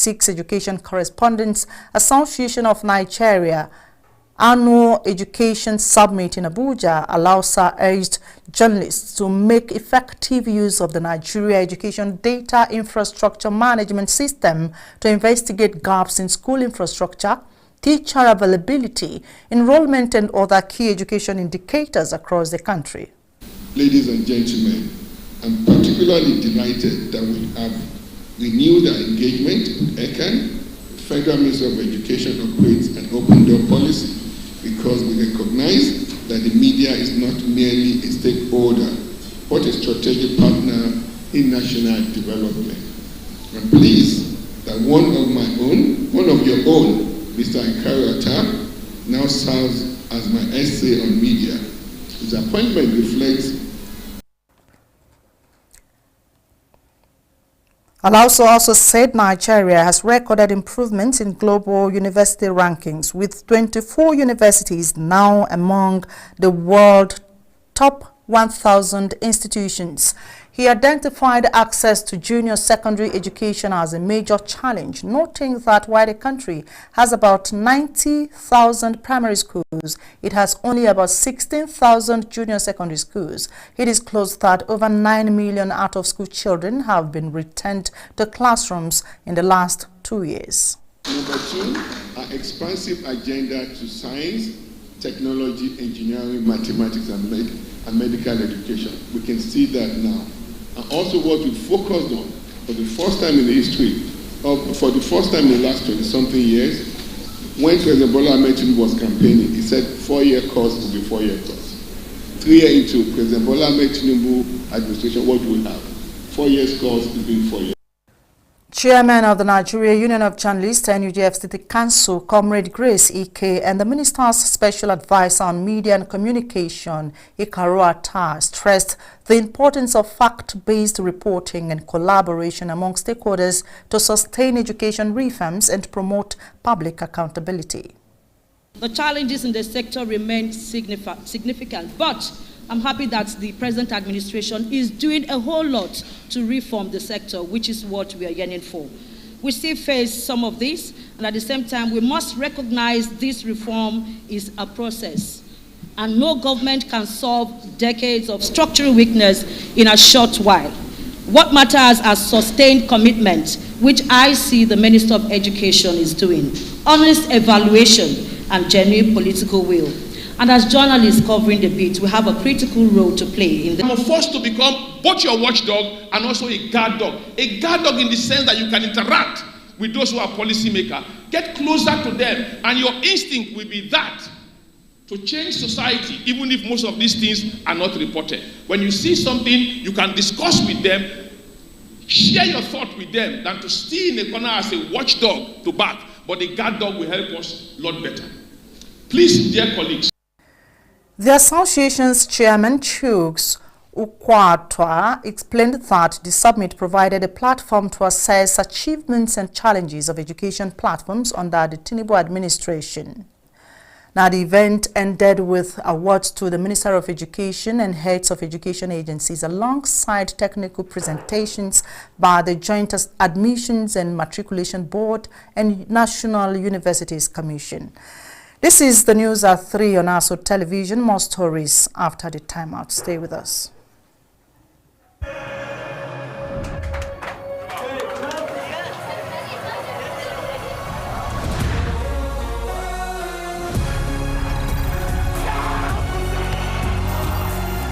26th Education Correspondents Association of Nigeria Annual Education Summit in Abuja, Alausa urged journalists to make effective use of the Nigeria Education Data Infrastructure Management System to investigate gaps in school infrastructure, teacher availability, enrollment, and other key education indicators across the country. Ladies and gentlemen, I'm particularly delighted that we have renewed our engagement with ECAN. The Federal Ministry of Education operates an open door policy because we recognize that the media is not merely a stakeholder, but a strategic partner in national development. I'm pleased that one of your own, Mr. Ikaru Atah, now serves as my essay on media. His appointment reflects. Alausa also said Nigeria has recorded improvements in global university rankings, with 24 universities now among the world top 1,000 institutions. He identified access to junior secondary education as a major challenge, noting that while the country has about 90,000 primary schools, it has only about 16,000 junior secondary schools. He disclosed that over 9 million out-of-school children have been returned to classrooms in the last 2 years. Number two, our expansive agenda to science, technology, engineering, mathematics, and medical education. We can see that now. And also what we focused on for the first time in the history, for the first time in the last 20-something years, when President Bola Ahmed Tinubu was campaigning, he said 4-year course will be 4-year course. 3 years into President Bola Ahmed Tinubu administration, what do we have? 4 years course is being 4 years. Chairman of the Nigeria Union of Journalists and NUJF State Council, Comrade Grace Ike, and the Minister's Special Advisor on Media and Communication, Ikaru Atah, stressed the importance of fact-based reporting and collaboration among stakeholders to sustain education reforms and promote public accountability. The challenges in the sector remain significant, but I'm happy that the present administration is doing a whole lot to reform the sector, which is what we are yearning for. We still face some of this, and at the same time, we must recognize this reform is a process, and no government can solve decades of structural weakness in a short while. What matters are sustained commitment, which I see the Minister of Education is doing, honest evaluation, and genuine political will. And as journalists covering the beat, we have a critical role to play in the... I'm forced to become both your watchdog and also a guard dog. A guard dog in the sense that you can interact with those who are policymakers. Get closer to them, and your instinct will be that to change society, even if most of these things are not reported. When you see something, you can discuss with them, share your thought with them, than to stay in the corner as a watchdog to bark. But the guard dog will help us a lot better. Please, dear colleagues. The association's chairman, Chuks Ukwatwa, explained that the summit provided a platform to assess achievements and challenges of education platforms under the Tinubu administration. Now, the event ended with awards to the Minister of Education and heads of education agencies, alongside technical presentations by the Joint Admissions and Matriculation Board and National Universities Commission. This is the news at 3 on ASO Television. More stories after the timeout. Stay with us.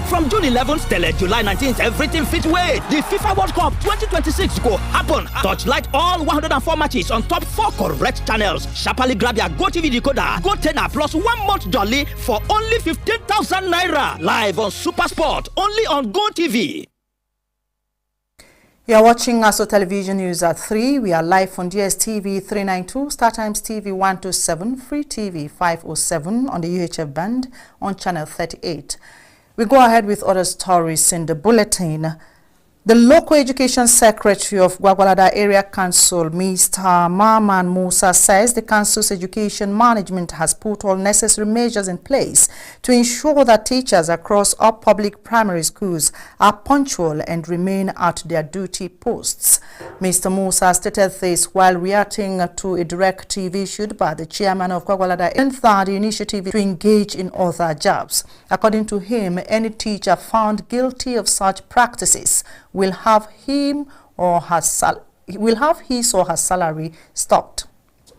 From June 11th till July 19th, everything fit way. The FIFA World Cup 2026 go happen. Touchlight all 104 matches on top 4 correct channels. Sharply grab your GoTV decoder, GoTenna plus 1 month jolly for only 15,000 naira. Live on Super Sport, only on GoTV. You are watching ASO Television News at 3. We are live on DSTV 392, StarTimes TV 127, Free TV 507 on the UHF band on channel 38. We go ahead with other stories in the bulletin. The local education secretary of Gwagwalada Area Council, Mr. Maman Musa, says the council's education management has put all necessary measures in place to ensure that teachers across all public primary schools are punctual and remain at their duty posts. Mr. Musa stated this while reacting to a directive issued by the chairman of Gwagwalada and that the initiative to engage in other jobs. According to him, any teacher found guilty of such practices will have his or her salary stopped.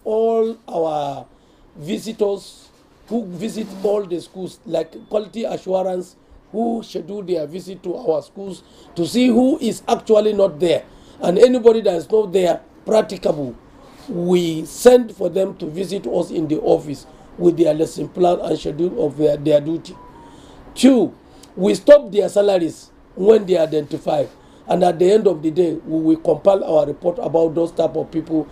All our visitors who visit all the schools, like quality assurance, who schedule their visit to our schools to see who is actually not there, and anybody that is not there practicable, we send for them to visit us in the office with their lesson plan and schedule of their duty. 2, we stop their salaries when they identify. And at the end of the day, we will compile our report about those type of people.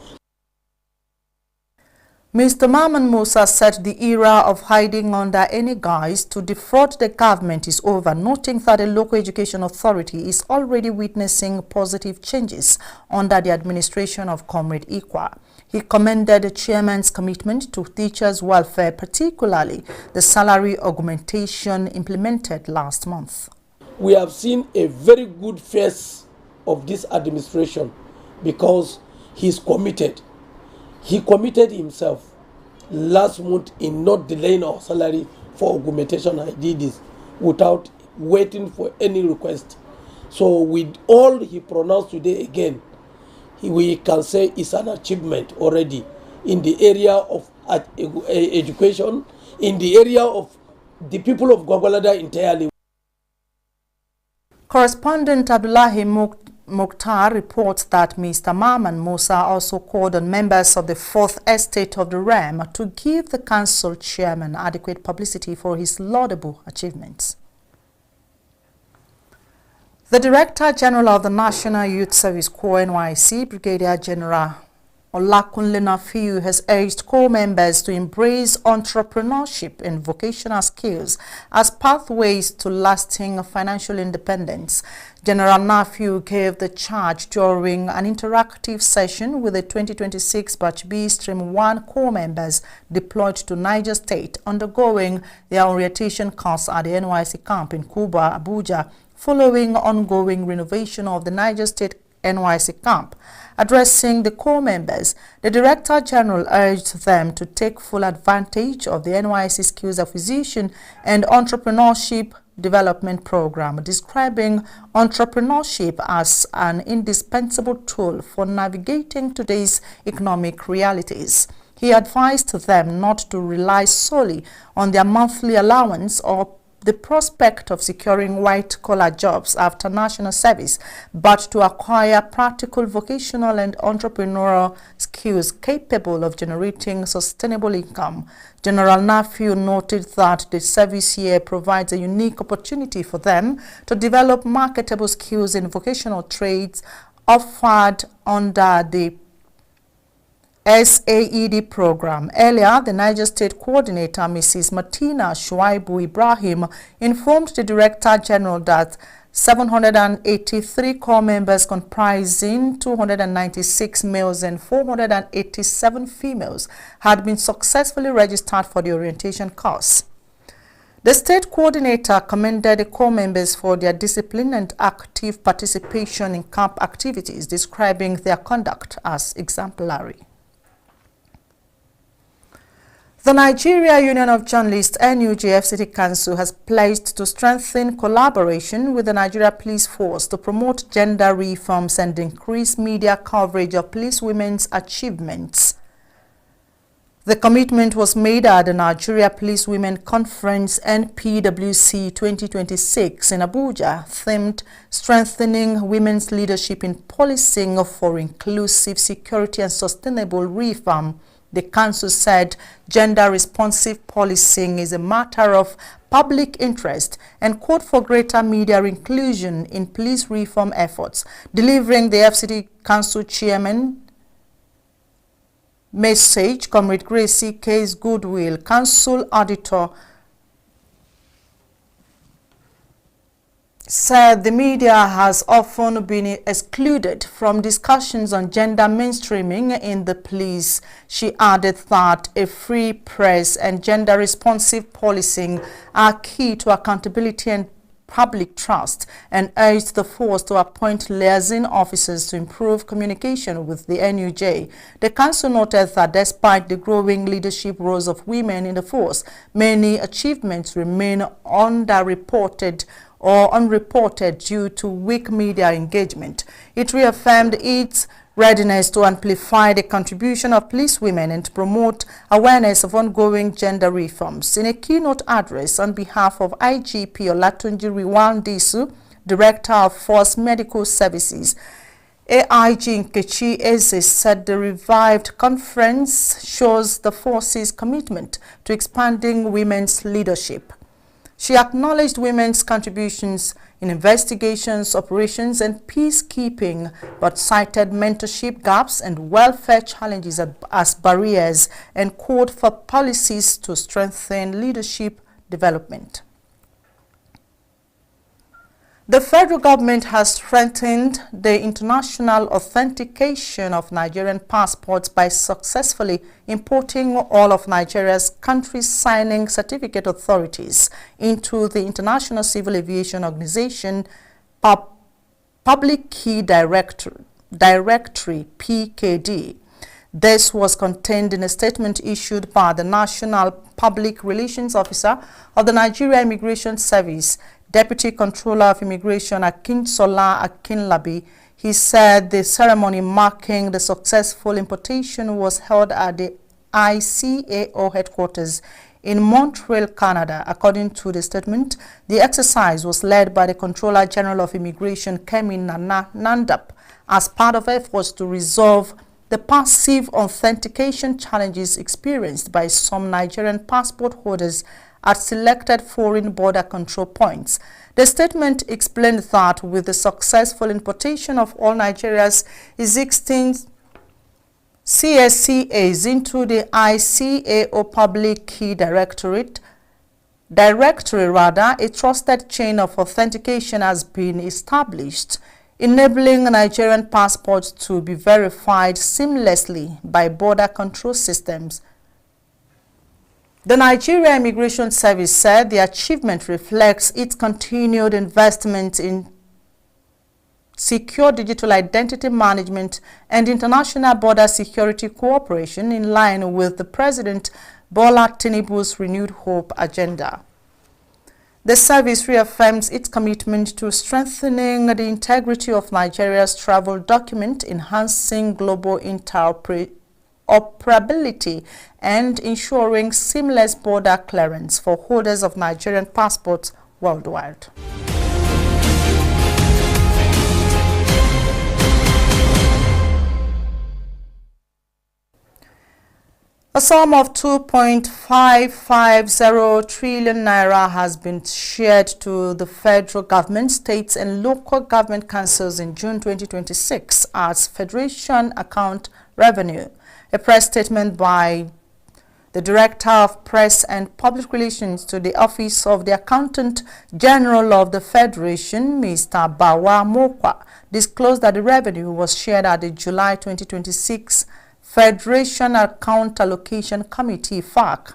Mr. Maman Musa said the era of hiding under any guise to defraud the government is over, noting that the local education authority is already witnessing positive changes under the administration of Comrade Ikwa. He commended the chairman's commitment to teachers' welfare, particularly the salary augmentation implemented last month. We have seen a very good face of this administration because he's committed. He committed himself last month in not delaying our salary for augmentation. I did this without waiting for any request. So with all he pronounced today again, we can say it's an achievement already in the area of education, in the area of the people of Gwagwalada entirely. Correspondent Abdullahi Mukhtar reports that Mr. Maman Musa also called on members of the Fourth Estate of the Realm to give the council chairman adequate publicity for his laudable achievements. The Director General of the National Youth Service Corps NYSC, Brigadier General Olakunle Nafiu, has urged corps members to embrace entrepreneurship and vocational skills as pathways to lasting financial independence. General Nafiu gave the charge during an interactive session with the 2026 Batch B Stream 1 corps members deployed to Niger State undergoing their orientation course at the NYSC camp in Kuba, Abuja, following ongoing renovation of the Niger State NYSC camp. Addressing the corps members, the Director General urged them to take full advantage of the NYSC Skills Acquisition and Entrepreneurship Development Program, describing entrepreneurship as an indispensable tool for navigating today's economic realities. He advised them not to rely solely on their monthly allowance or the prospect of securing white-collar jobs after national service, but to acquire practical vocational and entrepreneurial skills capable of generating sustainable income. General Nafiu noted that the service year provides a unique opportunity for them to develop marketable skills in vocational trades offered under the SAED program. Earlier, the Niger State Coordinator, Mrs. Martina Shuaibu Ibrahim, informed the Director General that 783 corps members comprising 296 males and 487 females had been successfully registered for the orientation course. The State Coordinator commended the corps members for their discipline and active participation in camp activities, describing their conduct as exemplary. The Nigeria Union of Journalists NUJ FCT Council has pledged to strengthen collaboration with the Nigeria Police Force to promote gender reforms and increase media coverage of police women's achievements. The commitment was made at the Nigeria Police Women Conference NPWC 2026 in Abuja, themed Strengthening Women's Leadership in Policing for Inclusive Security and Sustainable Reform. The Council said gender-responsive policing is a matter of public interest and called for greater media inclusion in police reform efforts. Delivering the FCT Council Chairman message, Comrade Gracie Case Goodwill, Council Auditor said the media has often been excluded from discussions on gender mainstreaming in the police. She added that a free press and gender-responsive policing are key to accountability and public trust, and urged the force to appoint liaison officers to improve communication with the NUJ. The council noted that despite the growing leadership roles of women in the force, many achievements remain underreported or unreported due to weak media engagement. It reaffirmed its readiness to amplify the contribution of police women and to promote awareness of ongoing gender reforms. In a keynote address on behalf of IGP Olatunji Riwandisu, Director of Force Medical Services, AIG Nkechi Eze said the revived conference shows the force's commitment to expanding women's leadership. She acknowledged women's contributions in investigations, operations, and peacekeeping, but cited mentorship gaps and welfare challenges as barriers and called for policies to strengthen leadership development. The federal government has strengthened the international authentication of Nigerian passports by successfully importing all of Nigeria's country-signing certificate authorities into the International Civil Aviation Organization Public Key Directory (PKD). This was contained in a statement issued by the National Public Relations Officer of the Nigeria Immigration Service, Deputy Controller of Immigration Akinsola Akinlabi. He said the ceremony marking the successful importation was held at the ICAO headquarters in Montreal, Canada. According to the statement, the exercise was led by the Controller General of Immigration, Kemi Nandap, as part of efforts to resolve the passive authentication challenges experienced by some Nigerian passport holders at selected foreign border control points. The statement explained that with the successful importation of all Nigeria's existing CSCAs into the ICAO Public Key Directory, a trusted chain of authentication has been established, enabling Nigerian passports to be verified seamlessly by border control systems. The Nigeria Immigration Service said the achievement reflects its continued investment in secure digital identity management and international border security cooperation in line with the President Bola Tinubu's renewed hope agenda. The service reaffirms its commitment to strengthening the integrity of Nigeria's travel document, enhancing global interoperability, and ensuring seamless border clearance for holders of Nigerian passports worldwide. A sum of 2.550 trillion naira has been shared to the federal government, states, and local government councils in June 2026 as Federation Account Revenue. A press statement by the Director of Press and Public Relations to the Office of the Accountant General of the Federation, Mr. Bawa Mokwa, disclosed that the revenue was shared at the July 2026 Federation Account Allocation Committee (FAC)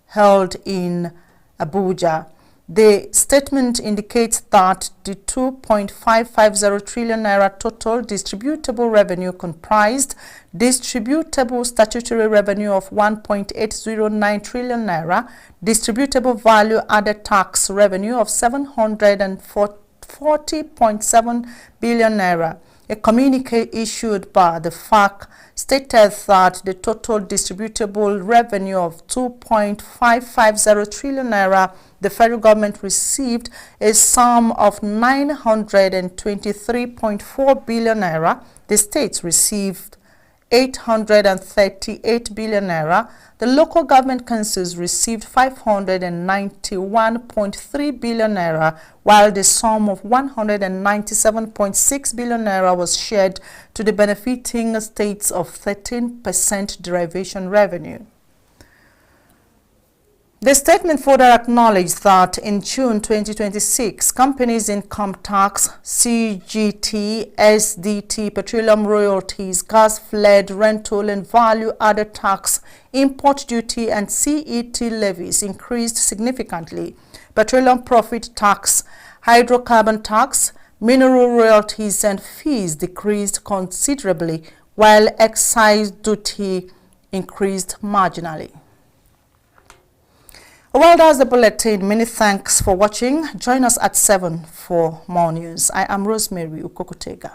held in Abuja. The statement indicates that the 2.550 trillion naira total distributable revenue comprised distributable statutory revenue of 1.809 trillion naira, distributable value added tax revenue of 740.7 billion naira. A communique issued by the FAC stated that the total distributable revenue of 2.550 trillion naira, the federal government received a sum of 923.4 billion naira, the states received 838 billion naira, the local government councils received 591.3 billion naira, while the sum of 197.6 billion naira was shared to the benefiting states of 13% derivation revenue. The statement further acknowledged that in June 2026, companies' income tax, CGT, SDT, petroleum royalties, gas flood, rental and value-added tax, import duty and CET levies increased significantly. Petroleum profit tax, hydrocarbon tax, mineral royalties and fees decreased considerably, while excise duty increased marginally. Well, that's the bulletin. Many thanks for watching. Join us at 7 for more news. I am Rosemary Ukokutega.